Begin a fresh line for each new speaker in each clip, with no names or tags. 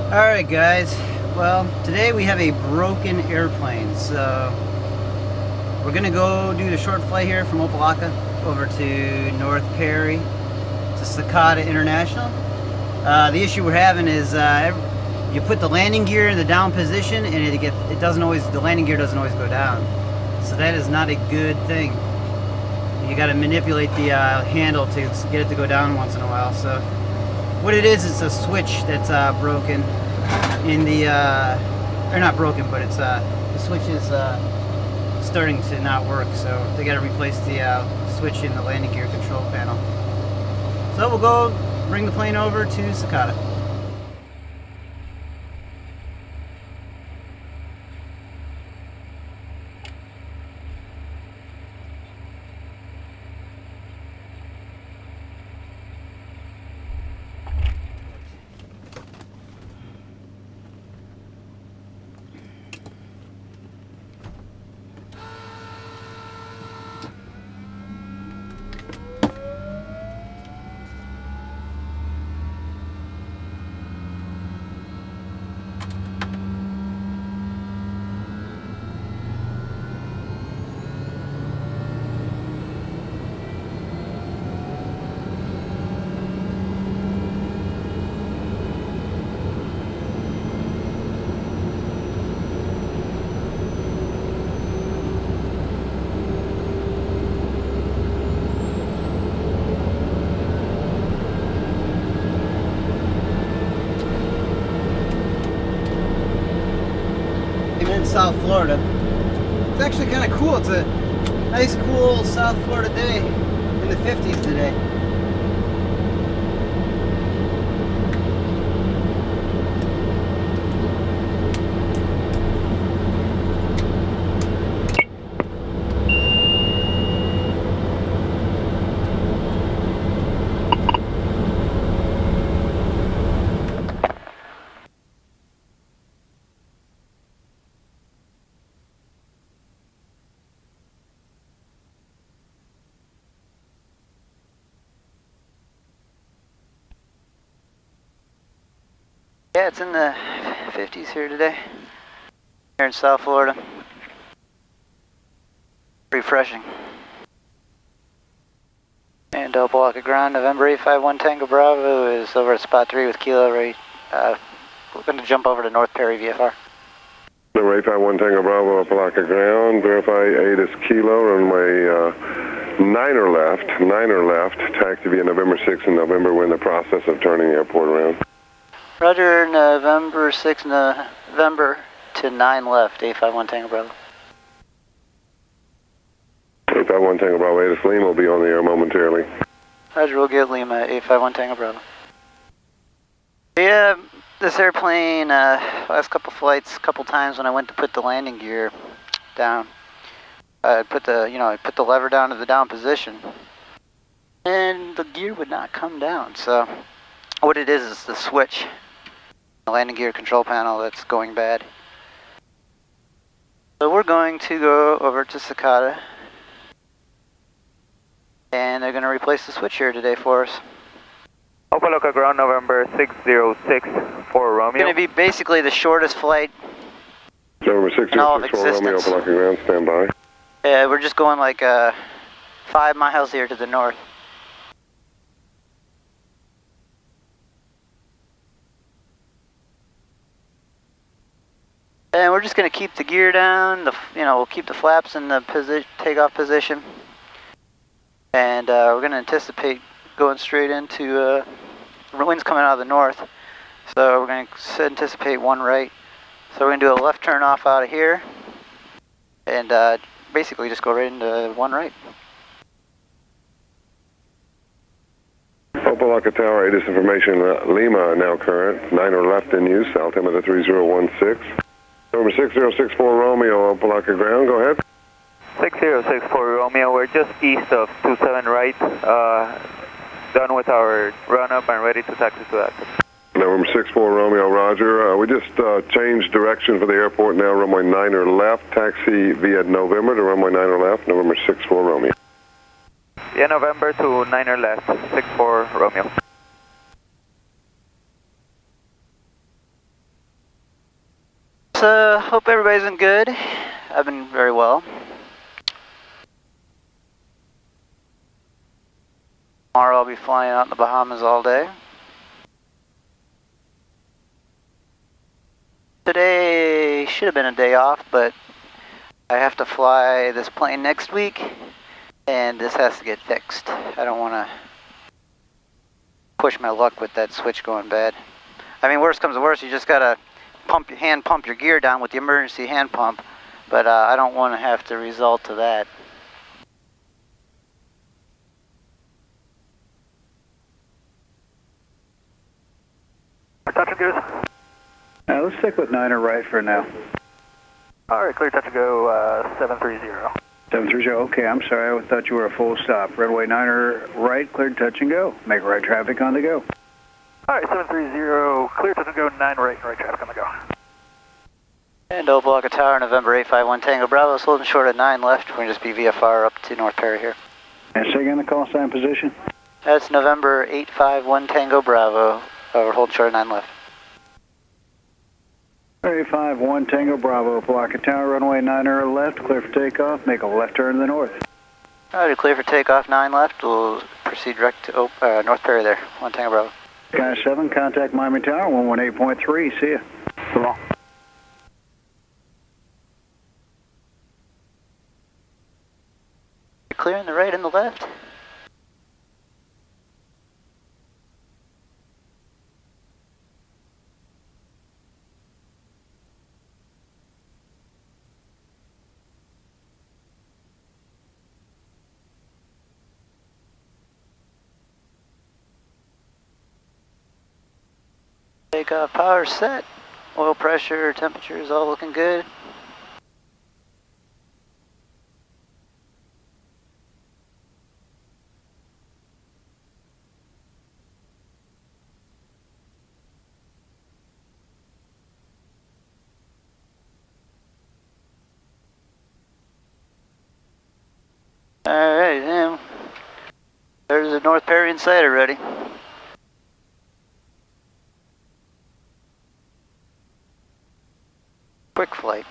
Alright guys, well today we have a broken airplane, so we're gonna go do the short flight here from Opa-locka over to North Perry to Cicada International. The issue we're having is you put the landing gear in the down position and the landing gear doesn't always go down, so that is not a good thing. You got to manipulate the handle to get it to go down once in a while. So what it is, it's a switch that's broken in the, or not broken, but it's the switch is starting to not work. So they got to replace the switch in the landing gear control panel. So we'll go bring the plane over to Cicada. In South Florida. It's actually kind of cool. It's a nice, cool South Florida day in the 50s today. Yeah, it's in the 50s here today, here in South Florida. Refreshing. And Opa-locka ground, November 851 Tango Bravo is over at spot 3 with Kilo rate. We're going to jump over to North Perry VFR.
November 851 Tango Bravo, Opa-locka ground, verify 8 is Kilo, runway 9er left, taxi via November 6 in November. We're in the process of turning the airport around.
Roger, November 6, November to 9 left, 851 Tango Bravo.
851 Tango Bravo, 8 is Lima, will be on the air momentarily.
Roger, we'll get Lima, 851 Tango Bravo. Yeah, this airplane, last couple flights, couple times when I went to put the landing gear down, I put the lever down to the down position, and the gear would not come down. So what it is the switch, the landing gear control panel, that's going bad. So we're going to go over to Cicada, and they're going to replace the switch here today for us.
Opa-locka ground, November 606 for Romeo.
It's going to be basically the shortest flight
November
in all of
606 for Romeo,
existence.
Opa-locka ground, stand by.
Yeah, we're just going like 5 miles here to the north. And we're just going to keep the gear down, we'll keep the flaps in the takeoff position. And we're going to anticipate going straight into, the wind's coming out of the north. So we're going to anticipate one right. So we're going to do a left turn off out of here. And basically just go right into one right.
Opa-locka Tower, 8 is information, Lima now current, 9er left in use, altimeter 3016. November 6064 Romeo, Opa-locka ground, go ahead.
6064 Romeo, we're just east of 27 right, done with our run-up and ready to taxi to that.
November 64 Romeo, roger. We just changed direction for the airport now, runway 9er left, taxi via November to runway 9er left, November 64 Romeo.
Yeah, November to 9er left, 64 Romeo.
Hope everybody's been good. I've been very well. Tomorrow I'll be flying out in the Bahamas all day. Today should have been a day off, but I have to fly this plane next week, and this has to get fixed. I don't want to push my luck with that switch going bad. I mean, worst comes to worst, you just gotta hand pump your gear down with the emergency hand pump, but I don't want to have to resort to that.
Touch and goes.
Let's stick with 9er right for now.
Alright, clear touch and go 730.
730, okay, I'm sorry, I thought you were a full stop. Runway 9er right, cleared touch and go. Make right traffic on the go.
Alright, 730, clear touch and go, 9 right traffic on the go.
And Opelika Tower, November 851 Tango Bravo, is holding short at 9 left. We're going to just be VFR up to North Perry here.
And say again the call sign position?
That's November 851 Tango Bravo. We're holding short at 9 left.
851 Tango Bravo, Opelika Tower, runway 9er left, clear for takeoff, make a left turn to the north.
Alright, clear for takeoff, 9 left. We'll proceed direct to North Perry there, 1 Tango Bravo.
Sky 7, contact Miami Tower, 118.3, see ya.
So long.
Clearing the right and the left. Takeoff power set. Oil pressure, temperature is all looking good. Alright, then. There's the North Perry in sight already. Quick flight.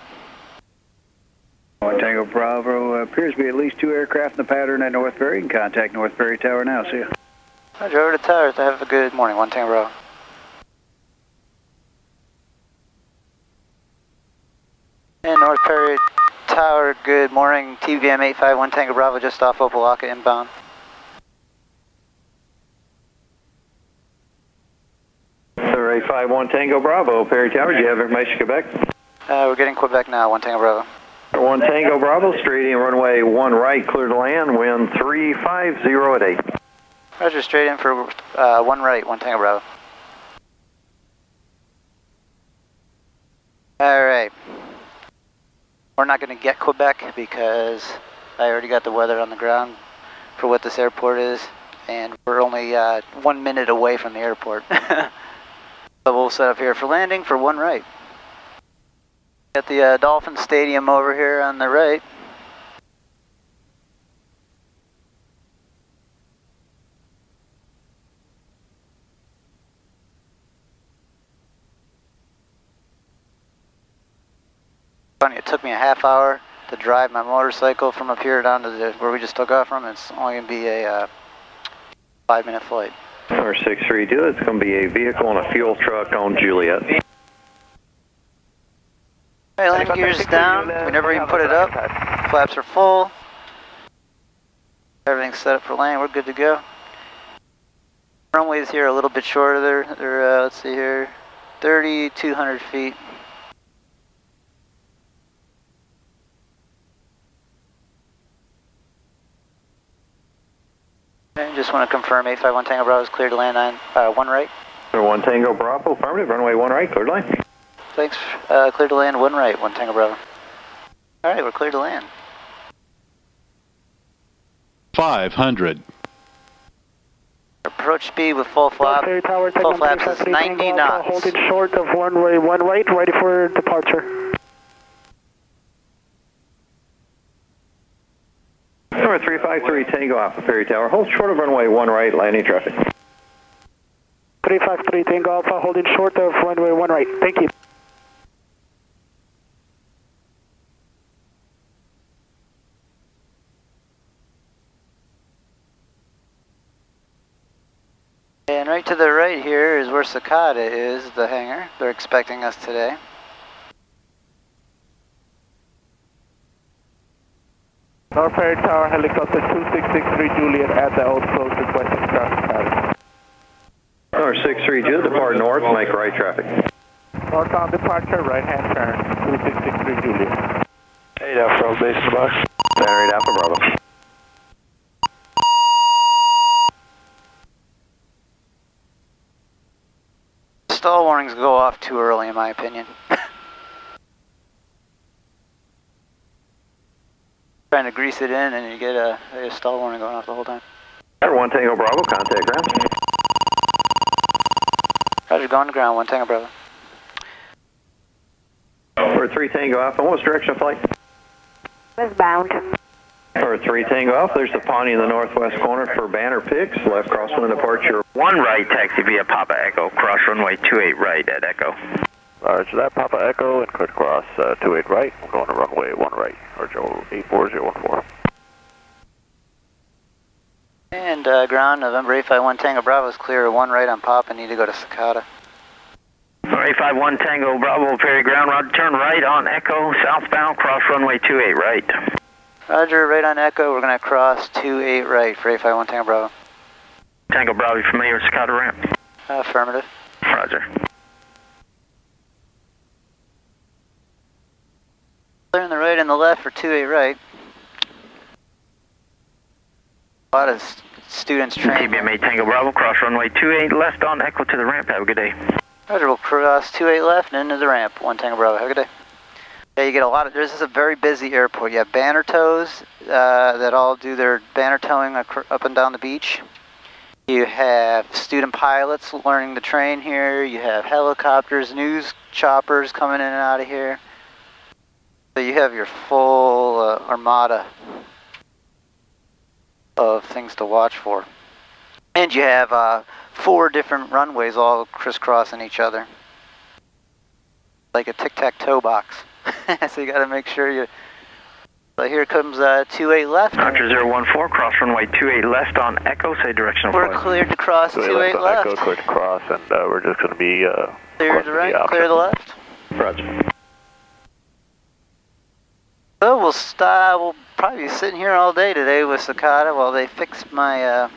1 Tango Bravo, appears to be at least 2 aircraft in the pattern at North Perry. You can contact North Perry Tower now, see ya.
Roger, over to towers. Have a good morning, 1 Tango Bravo. And North Perry Tower, good morning. TVM 851 Tango Bravo, just off Opelika inbound.
Sir, 851 Tango Bravo, Perry Tower, do you have information Quebec?
We're getting Quebec now, 1 Tango Bravo.
1 Tango Bravo, straight in runway 1 right, clear to land, wind 350 at 8.
Roger, straight in for 1 right, 1 Tango Bravo. Alright. We're not going to get Quebec because I already got the weather on the ground for what this airport is, and we're only 1 minute away from the airport. So we'll set up here for landing for 1 right. Got the Dolphin Stadium over here on the right. Funny, it took me a half hour to drive my motorcycle from up here down to where we just took off from. It's only going to be a 5-minute flight.
Number 632, it's going to be a vehicle and a fuel truck on Juliet.
Alright, landing gears down. We never even put it up. Flaps are full. Everything's set up for landing. We're good to go. Runways here are a little bit shorter. They're let's see here, 3,200 feet. Okay, just want to confirm 851 Tango Bravo is clear to land on 1 right.
Sir, 1 Tango Bravo, affirmative, runway 1 right, clear to land.
Thanks, clear to land 1 right, 1 Tango Bravo. Alright, we're clear to land.
500.
Approach speed with full flap. Full flaps is 90 knots.
Holding short of runway 1 right, ready for departure.
Number 353 Tango Alpha, Perry Tower, hold short of runway 1 right, landing traffic.
353 Tango Alpha, holding short of runway 1 right. Thank you.
And right to the right here is where Cicada is, the hangar. They're expecting us today.
North Ferry Tower, helicopter 2663 Juliet at the outpost requesting traffic pattern.
North 63 Juliet, depart north, make right traffic.
Northbound departure, right hand turn, 2663 Juliet. 8 Alpha, base in the box.
Center 8 Alpha Bravo.
Stall warnings go off too early in my opinion. Trying to grease it in and you get a stall warning going off the whole time.
Tower 1 Tango Bravo, contact ground.
Roger, going to ground, 1 Tango Bravo.
For 3 Tango Alpha, what's direction of flight?
Westbound.
For 3 Tango Alpha, there's the Pawnee in the northwest corner for banner picks, left crosswind departure.
1 right, taxi via Papa Echo, cross runway 28 right at Echo.
Roger that, Papa Echo, and clear cross 28 right. We're going to runway 1 right, Roger 84014.
And ground, November 851 Tango Bravo is clear, 1 right on Papa, need to go to Cicada.
851 Tango Bravo, Perry ground, roger, turn right on Echo, southbound, cross runway 28 right.
Roger, right on Echo, we're going to cross 28 right for 851 Tango Bravo.
Tango Bravo, you familiar with Cicada ramp?
Affirmative.
Roger.
Clearing the right and the left for 28 right. A lot of students training.
TBM 8 Tango Bravo, cross runway 28 left on Echo to the ramp, have a good day.
Roger, we'll cross 28 left and into the ramp, 1 Tango Bravo, have a good day. Yeah, you get a lot of, this is a very busy airport. You have banner tows that all do their banner towing up and down the beach. You have student pilots learning to train here. You have helicopters, news choppers coming in and out of here. So you have your full armada of things to watch for. And you have 4 different runways all crisscrossing each other. Like a tic-tac-toe box. So you got to make sure you... So here comes 28 left.
Roger 014, cross runway 28 left on Echo, say directional flight.
We're cleared to cross 28 left.
Echo, clear to cross, and we're just going to be...
clear to the right, clear to the left.
Roger.
So we'll probably be sitting here all day today with Cicada while they fix my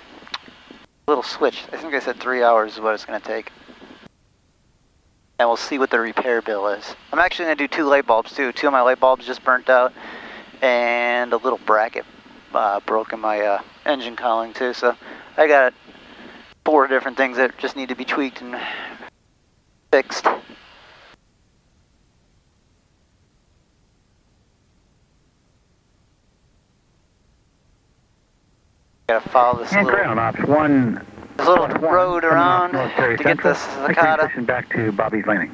little switch. I think I said 3 hours is what it's going to take. And we'll see what the repair bill is. I'm actually going to do 2 light bulbs too. 2 of my light bulbs just burnt out. And a little bracket broke in my engine cowling too. So I got 4 different things that just need to be tweaked and fixed. Gotta follow this little road around to get this Cicada.
Back to Bobby's Landing.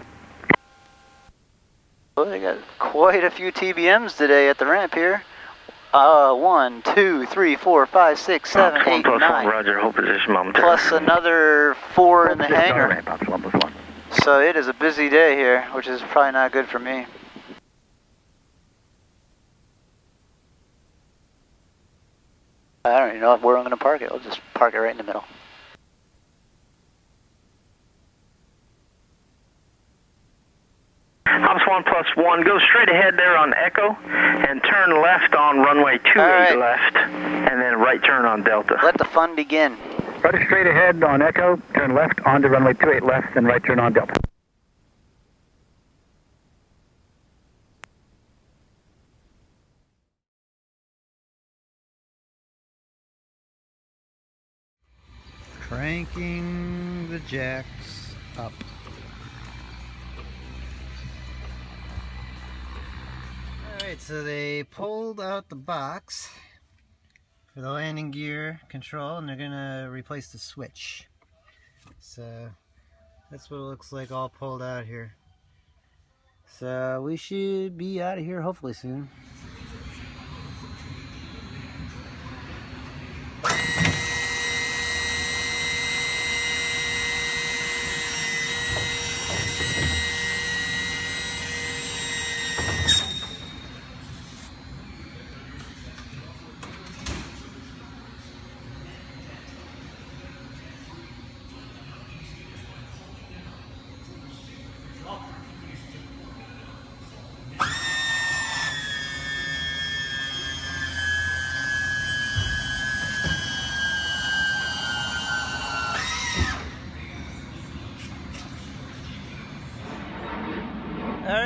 Well, they got quite a few TBMs today at the ramp here. 1, 2, 3, 4, 5, 6, 7, 8, 9.
Roger, hold position momentarily.
Plus another 4 in the hangar.
Ramp out, 1+1.
So it is a busy day here, which is probably not good for me. I don't even know where I'm going to park it. I'll just park it right in the middle.
Hops 1+1, go straight ahead there on Echo and turn left on runway 28 left, and then right turn on Delta.
Let the fun begin.
Right straight ahead on Echo, turn left onto runway 28 left, and right turn on Delta.
Cranking the jacks up. Alright, so they pulled out the box for the landing gear control and they're gonna replace the switch. So that's what it looks like all pulled out here. So we should be out of here hopefully soon.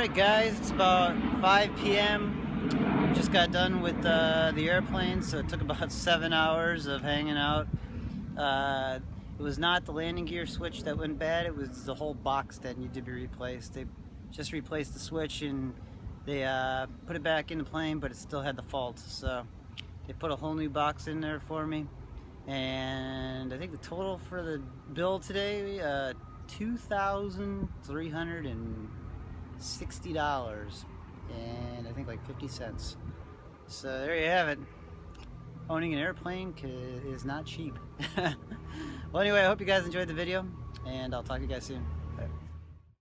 Alright guys, it's about 5 p.m. Just got done with the airplane, so it took about 7 hours of hanging out. It was not the landing gear switch that went bad, it was the whole box that needed to be replaced. They just replaced the switch and they put it back in the plane, but it still had the fault. So they put a whole new box in there for me. And I think the total for the bill today, $2,360 and I think like 50 cents. So there you have it. Owning an airplane is not cheap. Well, anyway, I hope you guys enjoyed the video, and I'll talk to you guys soon.